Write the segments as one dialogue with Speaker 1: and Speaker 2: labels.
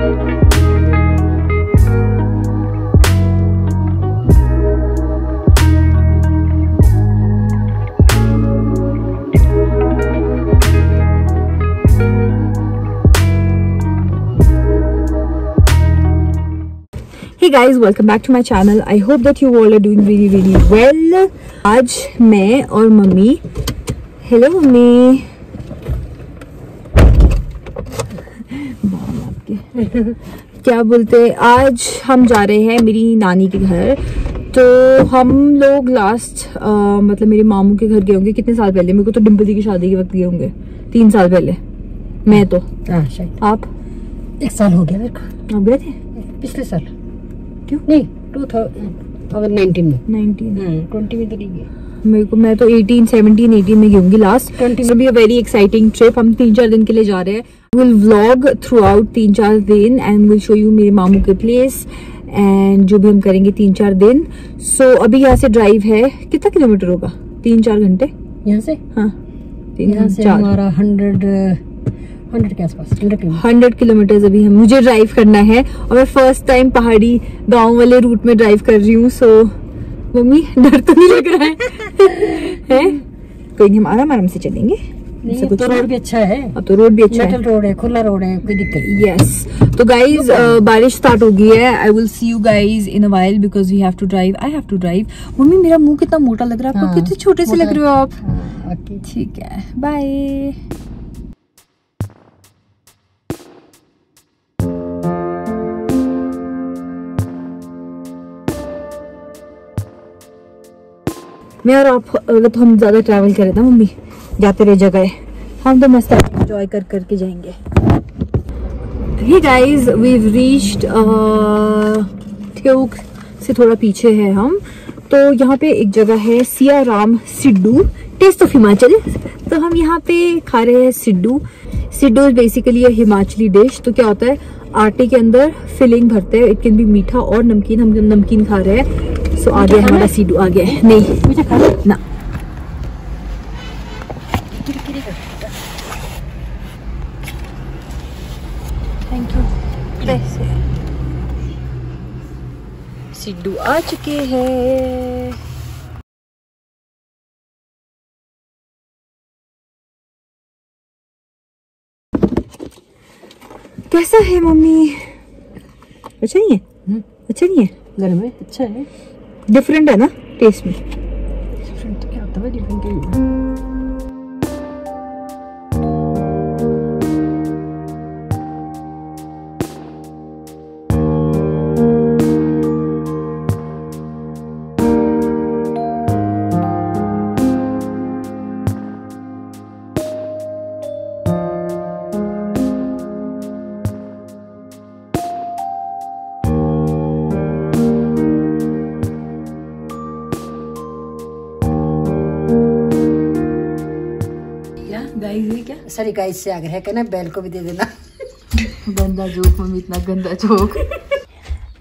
Speaker 1: Hey guys, welcome back to my channel. I hope that you all are doing really well. आज मैं और mummy, hello mummy, क्या बोलते हैं, आज हम जा रहे हैं मेरी नानी के घर। तो हम लोग लास्ट मतलब मेरे मामू के घर गए होंगे कितने साल पहले, मेरे को तो डिम्पल दी की शादी के वक्त गए होंगे 3 साल पहले। मैं तो शायद आप
Speaker 2: 1 साल हो गया मेरे को।
Speaker 1: आप गए थे
Speaker 2: पिछले साल?
Speaker 1: क्यों
Speaker 2: नहीं, 2019 में। 20 में तो नहीं गया
Speaker 1: मेरे को। मैं तो 17-18 में गई लास्ट। 20 भी वेरी एक्साइटिंग ट्रिप। हम 3-4 दिन के लिए जा रहे हैं। विल व्लॉग थ्रू आउट 3-4 दिन एंड विल शो यू मेरे मामू के प्लेस एंड जो भी हम करेंगे 3-4 दिन। सो अभी यहाँ से ड्राइव है, कितना किलोमीटर होगा? 3-4 घंटे यहाँ से। हाँ, 3-4
Speaker 2: हमारा 100 के आसपास
Speaker 1: 100 किलोमीटर अभी हम मुझे ड्राइव करना है। और मैं फर्स्ट टाइम पहाड़ी गांव वाले रूट में ड्राइव कर रही हूँ। सो मम्मी डर तो नहीं लग रहा है? कोई नहीं, हम आराम से चलेंगे।
Speaker 2: तो रोड भी अच्छा है।
Speaker 1: अब तो रोड भी अच्छा है,
Speaker 2: रोड है, खुला रोड है, कोई दिक्कत नहीं।
Speaker 1: यस। तो गाइज बारिश स्टार्ट हो गई है। I will see you guys in a while because we have to drive. I have to drive. Mummy मेरा मुंह कितना मोटा लग रहा है आपको? कितने छोटे से लग रहे हो आप। ठीक है, बाय। मैं और आप अगर तो हम ज्यादा ट्रैवल करें ना मम्मी, जाते रहे जगह, हम तो मस्त एंजॉय करके जाएंगे। हे गाइस, वीव रीच्ड ठेउक से थोड़ा पीछे है हम। तो यहाँ पे एक जगह है सिया राम सिड्डू, टेस्ट ऑफ हिमाचल। तो हम यहाँ पे खा रहे हैं siddu. Siddu is basically a Himachali dish. तो क्या होता है, आटे के अंदर फिलिंग भरते हैं। इट कैन बी मीठा और नमकीन। हम नमकीन खा रहे हैं। सो आ गया हमारा सिड्डू, आ गया है। नहीं ना, थैंक यू। सिड्डू आ चुके हैं। कैसा है मम्मी? अच्छा नहीं है? अच्छा नहीं है?
Speaker 2: घर में अच्छा है।
Speaker 1: डिफरेंट है ना टेस्ट में?
Speaker 2: डिफरेंट तो क्या होता है, डिफरेंट है। सॉरी गाइस से आग्रह करना, बैल को भी दे देना।
Speaker 1: गंदा जोक मम्मी, इतना गंदा जोक।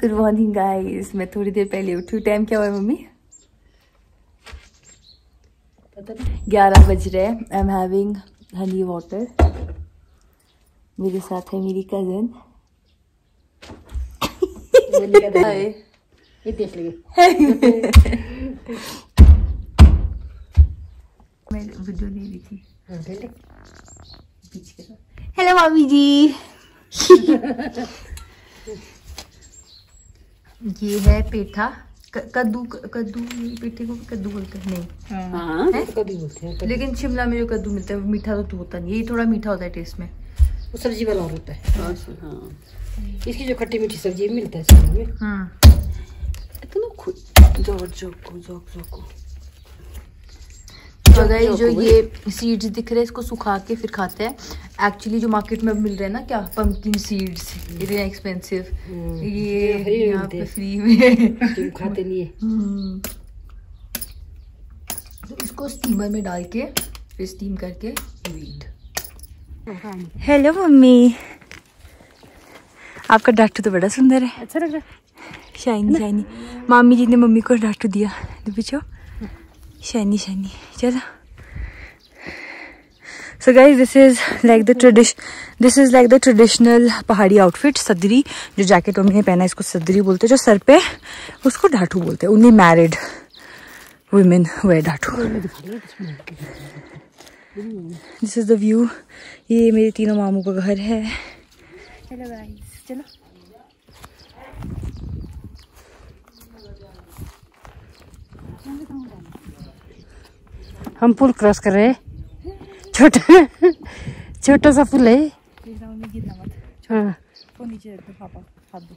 Speaker 1: गुड मॉर्निंग गाइस, मैं थोड़ी देर पहले उठी। टाइम क्या हुआ है मम्मी? पता नहीं, 11 बज रहे हैं। I am having Honey water. मेरे साथ है मेरी कजन।
Speaker 2: ये देख लीजिए।
Speaker 1: मैं वीडियो ले रही थी। हेलो मामी जी। ये है पेठा, कद्दू पेठे को कद्दू बोलते हैं। नहीं,
Speaker 2: हाँ, कद्दू बोलते हैं।
Speaker 1: लेकिन शिमला में जो कद्दू मिलता है मीठा तो होता नहीं, ये थोड़ा मीठा होता है टेस्ट में।
Speaker 2: वो सब्जी वाला होता है। हाँ, इसकी जो खट्टी मीठी सब्जी मिलता है शिमला में। इतना
Speaker 1: तो गाइस, जो ये सीड्स दिख रहे हैं इसको सुखा के फिर खाते हैं। एक्चुअली जो मार्केट में मिल रहे हैं ना, क्या पंपकिन सीड्स, इतने एक्सपेंसिव, ये यहाँ पे फ्री में
Speaker 2: खाते नहीं है।
Speaker 1: तो इसको स्टीमर में डाल के फिर स्टीम करके ईट। हेलो मम्मी, आपका डाटू तो बड़ा सुंदर है।
Speaker 2: अच्छा लग रहा है,
Speaker 1: शाइनी शाइनी। मामी जी ने मम्मी को डाटू दिया, पीछे शाइनी शाइनी। चलो, so guys, this is like the this is like the traditional पहाड़ी आउटफिट, सदरी। जो जैकेट मम्मी ने पहना है इसको सदरी बोलते हैं, जो सर पे उसको ढाठू बोलते हैं। Only married women wear dhatu. This is the view. ये मेरे तीनों मामू का घर है। चलो गाइस, चलो।
Speaker 2: हम पुल क्रॉस कर रहे हैं। छोटा सा पुल है। हाँ।
Speaker 1: नीचे रख दो पापा, हाथ दो।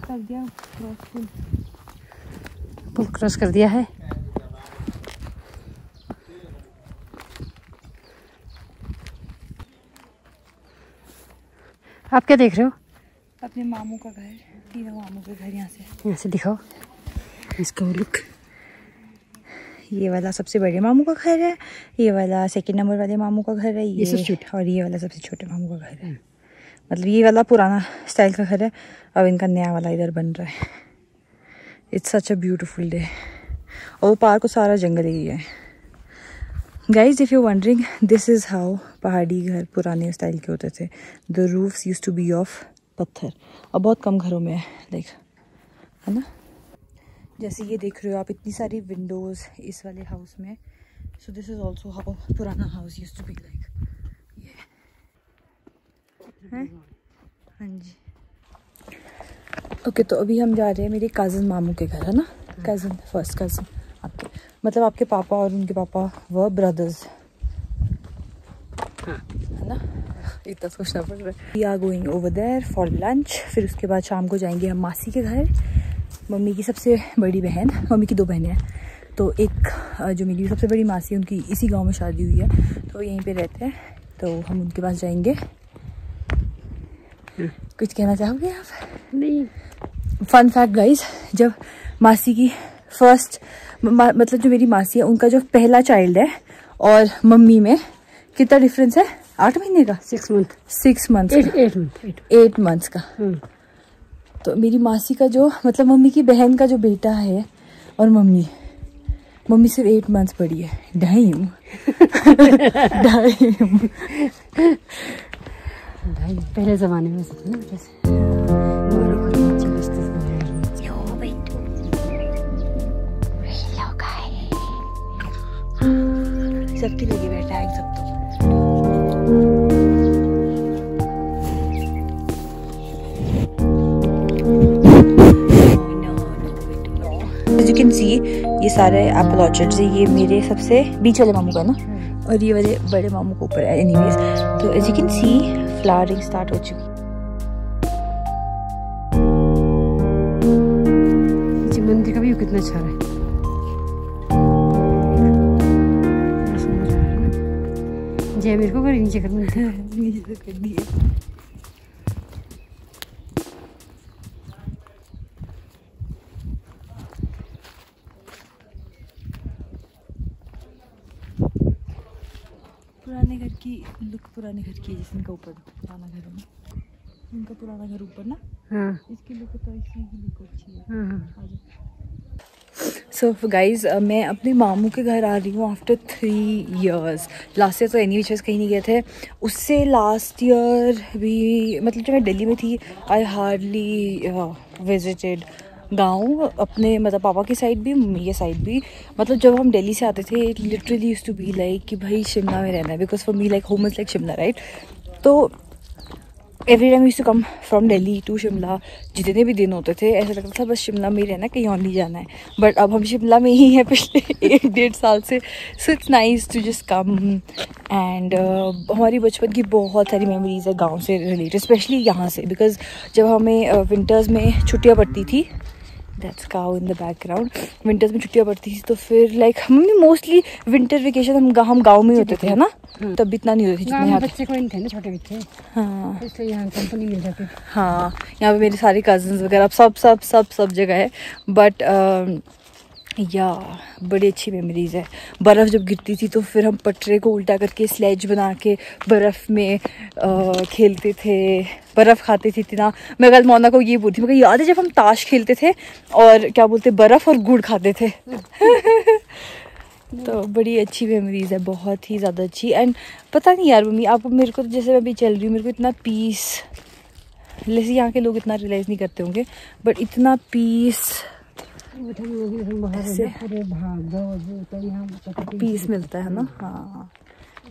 Speaker 1: कर दिया क्रॉस,
Speaker 2: पुल क्रॉस कर दिया है। आप क्या देख रहे हो?
Speaker 1: अपने मामू का घर, तीनों मामू के घर। यहाँ
Speaker 2: से दिखाओ इसका लुक।
Speaker 1: ये वाला सबसे बड़े मामू का घर है, ये वाला सेकंड नंबर वाले मामू का घर है, ये और ये वाला सबसे छोटे मामू का घर है। मतलब ये वाला पुराना स्टाइल का घर है, अब इनका नया वाला इधर बन रहा है। It's such a beautiful day. और वो पार्क को सारा जंगल एरिया है। Guys, if you wondering, this is how पहाड़ी घर पुराने स्टाइल के होते थे। The roofs used to be of पत्थर। और बहुत कम घरों में है, लाइक, है ना। जैसे ये देख रहे हो आप, इतनी सारी विंडोज़ इस वाले हाउस में। So this is also how पुराना house used to be like. हाँ जी। ओके, तो अभी हम जा रहे हैं मेरे कज़न मामू के घर, है ना। कज़न, फर्स्ट कज़न आपके, मतलब आपके पापा और उनके पापा वो ब्रदर्स, है ना। इतना सोचना पड़ रहा है। We are going over there for lunch. फिर उसके बाद शाम को जाएंगे हम मासी के घर। मम्मी की सबसे बड़ी बहन, मम्मी की 2 बहनें हैं, तो एक जो मेरी सबसे बड़ी मासी, उनकी इसी गांव में शादी हुई है, तो यहीं पे रहते हैं। तो हम उनके पास जाएंगे। कुछ कहना चाहोगे आप?
Speaker 2: नहीं।
Speaker 1: फन फैक्ट गाइज, जब मासी की फर्स्ट मतलब जो मेरी मासी है, उनका जो पहला चाइल्ड है और मम्मी में कितना डिफरेंस है? 8 महीने का,
Speaker 2: 6 मंथ,
Speaker 1: 6 मंथ्स, 8 मंथ्स का। तो मेरी मासी का जो मतलब मम्मी की बहन का जो बेटा है और मम्मी सिर्फ 8 मंथ्स बड़ी है। ढाई
Speaker 2: पहले जमाने में
Speaker 1: सबकी लगी बैठा है सब। तो As you can see, ये सारे एप्पल ऑर्चर्ड्स है। ये मेरे सबसे बीच वाले मामू का ना, और ये वाले बड़े मामू के ऊपर है। एनीवेज, तो as you can see flowering start हो चुकी।
Speaker 2: मंदिर का व्यू कितना अच्छा है। जय मेरे को नीचे कर नीचे कर दिए।
Speaker 1: पुराने घर की लुक, पुराने घर की, जैसे इनका ऊपर पुराना घर है ना, इनका पुराना घर ऊपर ना। हाँ। इसकी लुक तो इसकी लुक अच्छी है। सो गाइज, मैं अपने मामू के घर आ रही हूँ आफ्टर 3 years। लास्ट ईयर तो एनी विच कहीं नहीं गए थे। उससे लास्ट ईयर भी, मतलब जब मैं दिल्ली में थी, आई हार्डली विजिटेड गाँव अपने, मतलब पापा की साइड भी, मम्मी की साइड भी। मतलब जब हम दिल्ली से आते थे, it literally used to be like कि भाई शिमला में रहना है, because for me like home is like Shimla, right. तो every time used to come from Delhi to Shimla. जितने भी दिन होते थे ऐसा लगता था बस शिमला में ही रहना, कहीं और नहीं जाना है। बट अब हम शिमला में ही हैं पिछले 1-1.5 साल से। So it's nice to just come. And हमारी बचपन की बहुत सारी मेमोरीज है गाँव से रिलेटेड, स्पेशली यहाँ से, बिकॉज जब हमें विंटर्स में छुट्टियाँ पड़ती थी, that's cow in the background, winters में छुट्टियाँ पड़ती थी, तो फिर लाइक हम मोस्टली विंटर वेकेशन हम गाँव में ही होते थे, है ना। तब इतना नहीं होती थी जितने यहाँ
Speaker 2: बच्चे कोई नहीं थे ना, छोटे बच्चे।
Speaker 1: हाँ,
Speaker 2: इसलिए यहाँ कंपनी मिल जाती।
Speaker 1: हाँ, यहाँ पे मेरे सारे कजन्स वगैरह सब जगह है। बट या बड़ी अच्छी मेमोरीज है। बर्फ़ जब गिरती थी तो फिर हम पटरे को उल्टा करके स्लेज बना के बर्फ़ में खेलते थे, बर्फ़ खाते थे इतना। मैं कल मोना को ये बोलती, मुझे याद है जब हम ताश खेलते थे और क्या बोलते, बर्फ़ और गुड़ खाते थे। तो बड़ी अच्छी मेमोरीज है, बहुत ही ज़्यादा अच्छी। एंड पता नहीं यार मम्मी, आप मेरे को जैसे मैं अभी चल रही हूँ, मेरे को इतना पीस, जैसे यहाँ के लोग इतना रियलाइज़ नहीं करते होंगे, बट इतना पीस पीस मिलता है ना। हाँ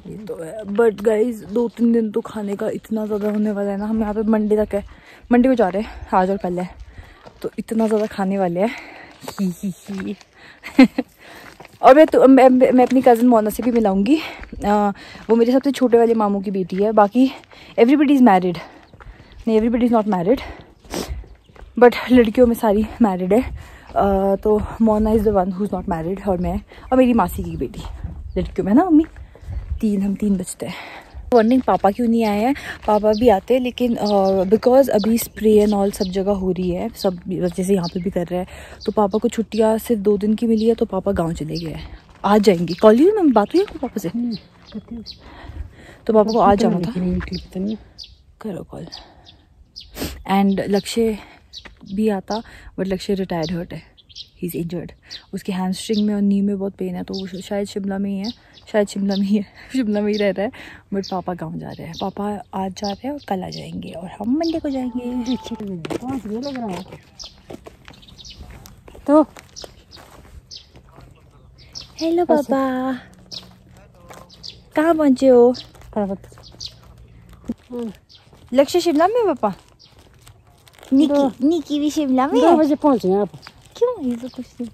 Speaker 1: ये तो है। बट गाइज 2-3 दिन तो खाने का इतना ज़्यादा होने वाला है ना। हम यहाँ पे मंडे तक है, मंडे को जा रहे हैं, आज और कल है, तो इतना ज़्यादा खाने वाले हैं। ही और मैं अपनी कज़न मोना से भी मिलाऊंगी। वो मेरे सबसे छोटे वाले मामू की बेटी है। बाकी एवरीबडी इज़ मैरिड, नहीं everybody is not married, but लड़कियों में सारी मैरिड है। तो Mona is the one who is not married, और मैं और मेरी मासी की बेटी लड़कियों में, है ना मम्मी। हम 3 बजते हैं। वॉर्निंग पापा क्यों नहीं आए हैं, पापा भी आते हैं, लेकिन बिकॉज अभी स्प्रे एंड ऑल सब जगह हो रही है, सब जैसे यहाँ पे भी कर रहे हैं, तो पापा को छुट्टियाँ सिर्फ 2 दिन की मिली है, तो पापा गांव चले गए हैं, आ जाएंगे। कॉलेज में बात हुई है पापा से, तो पापा को आज जाना था, करो कॉल। एंड लक्ष्य भी आता, बट लक्ष्य रिटायर्ड हर्ट है, ही इज़ इंजर्ड, उसके हैमस्ट्रिंग में और नी में बहुत पेन है, तो वो शायद शिमला में ही है, शिमला में ही रह रहा है। बट पापा गांव जा रहे हैं, पापा आज जा रहे हैं और कल आ जाएंगे, और हम मंडे को जाएंगे। तो हेलो पापा, कहाँ पहुँचे हो? लक्ष्य शिमला में, पापा निकी भी शिमला में
Speaker 2: 2 बजे पहुँचे आप।
Speaker 1: क्यों? ये तो कुछ नहीं।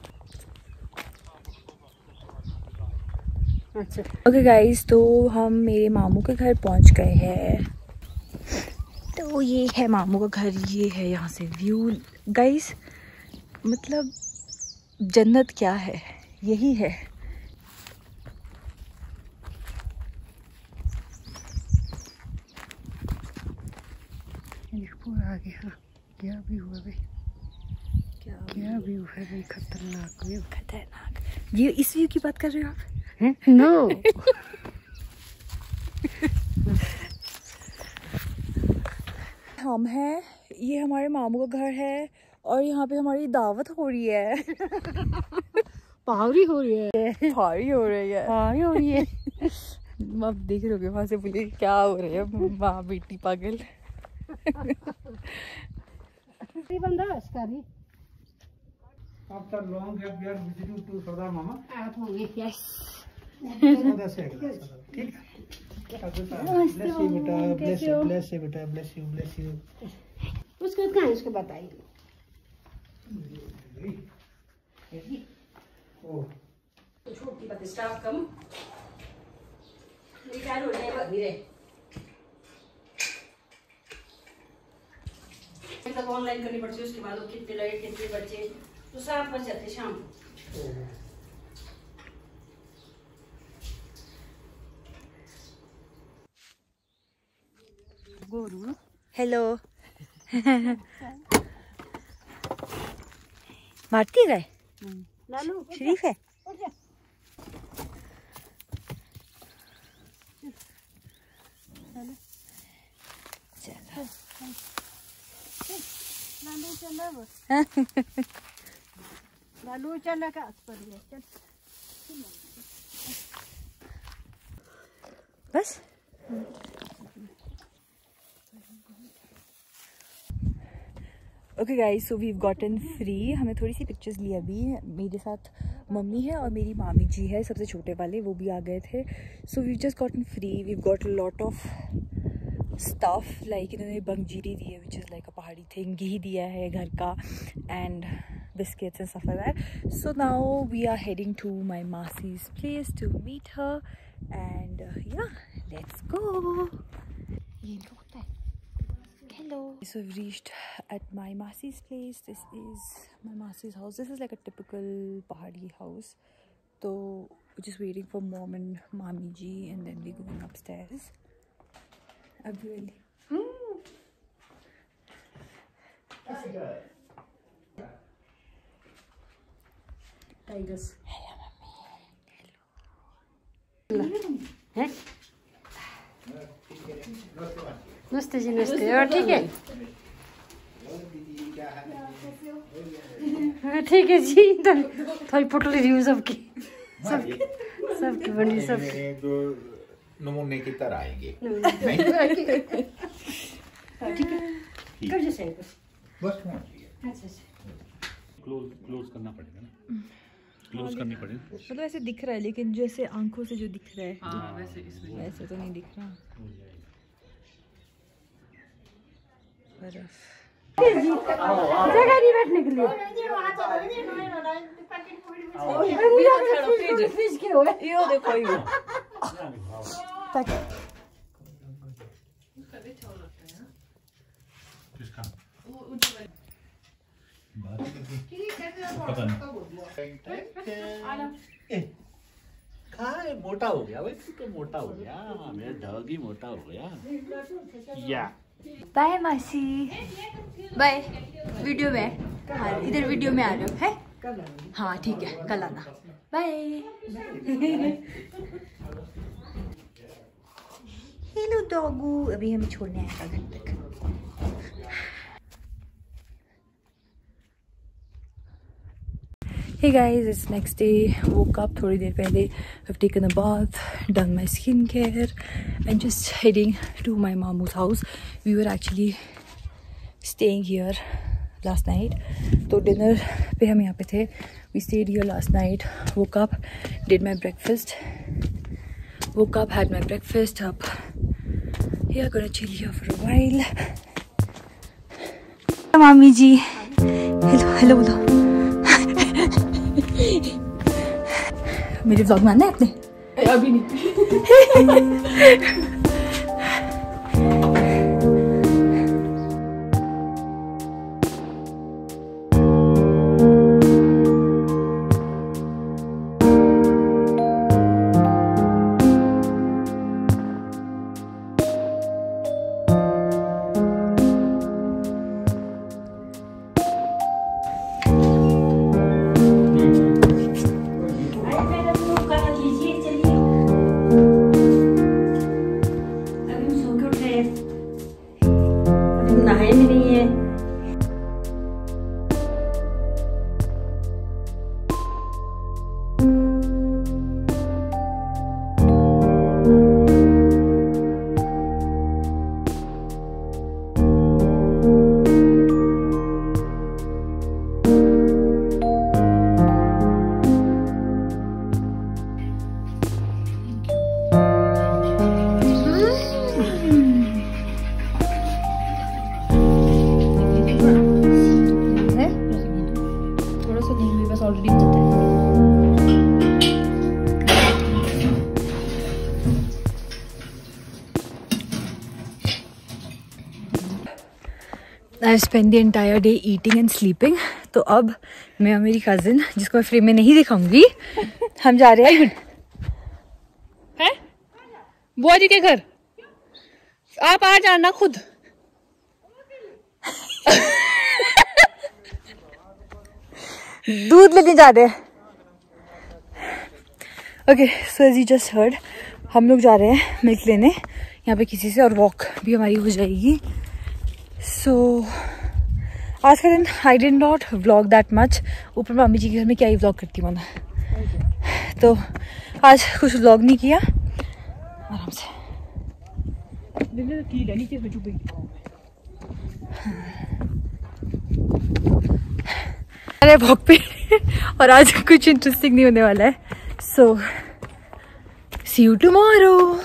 Speaker 2: अच्छा
Speaker 1: ओके गाइस, तो हम मेरे मामू के घर पहुंच गए हैं। तो ये है मामू का घर, ये है यहाँ से व्यू गाइस, मतलब जन्नत क्या है, यही है।
Speaker 2: आ गया, क्या भी हुआ भाई, क्या भी हुआ भाई, खतरनाक व्यू।
Speaker 1: खतरनाक, ये इस व्यू की बात कर रहे हो आप?
Speaker 2: नो
Speaker 1: हम हैं, ये हमारे मामू का घर है, और यहाँ पे हमारी दावत हो रही है।
Speaker 2: पहाड़ी हो रही है,
Speaker 1: भारी हो रही है,
Speaker 2: पहाड़ी हो रही है।
Speaker 1: आप देख रहे हो वहां से, बोले क्या हो रही है माँ बेटी पागल।
Speaker 3: After long gap, we are visiting to Sardar Mama.
Speaker 2: Yes.
Speaker 3: ठीक है। Bless you बेटा, bless you, bless you बेटा, bless you, bless you.
Speaker 2: उसको कहाँ, उसको बताइए।
Speaker 3: ओ
Speaker 2: छोटी बात, स्टाफ कम रिटायर हो जाएगा धीरे। तब ऑनलाइन करनी पड़ती है, उसके बाद वो कितने लगे कितने बच्चे, तो 7 बज जाते शाम को।
Speaker 1: हेलो मारती है
Speaker 2: लालू
Speaker 1: शरीफ है।
Speaker 2: लालू चला का पर चल
Speaker 1: बस। Okay guys, so we've gotten free. हमें थोड़ी सी पिक्चर्स ली अभी। मेरे साथ मम्मी है और मेरी मामी जी है, सबसे छोटे वाले, वो भी आ गए थे। So we've just gotten free. We've got lot of stuff, like इन्होंने बंजीरी दी है, विच इज़ लाइक अ पहाड़ी थिंग, घी दिया है घर का, and biscuits and stuff like that. So now we are heading to my Masi's place to meet her, and yeah, let's go. Hello. So we've reached at my Masi's place. This is my Masi's house. This is like a typical Pahadi house. So we're just waiting for mom and Mami ji, and then we're going upstairs. Abdul.
Speaker 2: Tigers नमस्ते जी, नमस्ते। और ठीक है, ठीक है जी। थोड़ी photo ले रही हूँ सबकी।
Speaker 1: सबकी बड़ी सब
Speaker 4: दो नमूने की तरह आएंगे। बस क्लोज करना पड़ेगा ना, क्लोज करनी पड़ेगी।
Speaker 1: मतलब ऐसे दिख रहा है, लेकिन जैसे आंखों से जो दिख रहा है वैसे तो नहीं दिख रहा। बर्फ जगह नहीं बैठने के लिए। यो देखो यो
Speaker 4: मोटा हो गया भाई, तू तो मोटा हो गया, मेरा डॉग ही मोटा हो गया। या
Speaker 1: बाय मासी, बाय। वीडियो में हाँ, इधर वीडियो में आ रहे हो है? हाँ ठीक है, कल आना। बाय। हेलो डॉगू, अभी हमें छोड़ने आएगा घर तक। Hey guys, it's next day. Woke up थोड़ी देर पहले. I've taken a bath, done my skincare, and just heading to my mamu's house. We were actually staying here last night. तो dinner पे हम यहाँ पे थे. We stayed here last night. Woke up, did my breakfast. Woke up, had my breakfast. Up here, gonna chill here for a while. मामी जी, hello hello बोलो. मेरे vlog में आना है आपने? अभी नहीं। I spent the entire day eating and sleeping. तो अब मैं और मेरी कजिन, जिसको मैं फ्रेम में नहीं दिखाऊंगी, हम जा रहे हैं बुआ जी के घर। आप आ जाना खुद। दूध लेने जा रहे हैं। Okay, so as you just heard, हम लोग जा रहे हैं मिल्क लेने यहाँ पे किसी से, और वॉक भी हमारी हो जाएगी। सो आज का दिन I did not vlog that much. ऊपर मामी जी के घर में क्या ही व्लॉग करती हूँ मैं, तो आज कुछ व्लॉग नहीं किया, आराम से। अरे वॉक पे और आज कुछ इंटरेस्टिंग नहीं होने वाला है। सो सी यू टुमारो।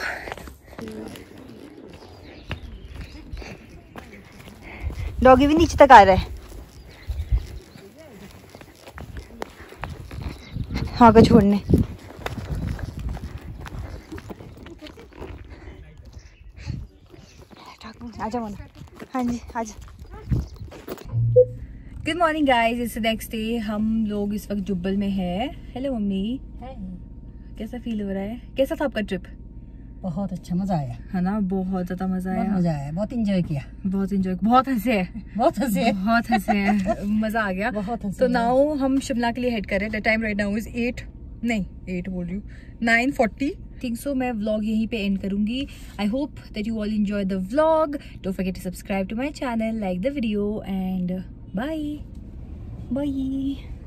Speaker 1: डॉगी भी नीचे तक आ रहा है। हाँ को छोड़ने। आजा मना। हाँ जी आजा। Good morning guys, it's next day. हम लोग इस वक्त जुब्बल में है। हेलो मम्मी, कैसा फील हो रहा है? कैसा था आपका ट्रिप?
Speaker 2: बहुत अच्छा, मजा आया
Speaker 1: है ना? बहुत ज्यादा मजा आया।
Speaker 2: मजा आया, बहुत एंजॉय किया।
Speaker 1: बहुत एंजॉय, बहुत हंसे
Speaker 2: बहुत हंसे
Speaker 1: बहुत हंसे मजा आ गया
Speaker 2: बहुत हंसे।
Speaker 1: तो नाउ हम शिमला के लिए हेड कर रहे हैं। The time right now is 8 बोल रही हूँ 9:40 थिंक सो। मैं व्लॉग यहीं पे एंड करूंगी। I hope that you all enjoy the vlog. Don't forget to subscribe to my channel, like the video, and bye bye.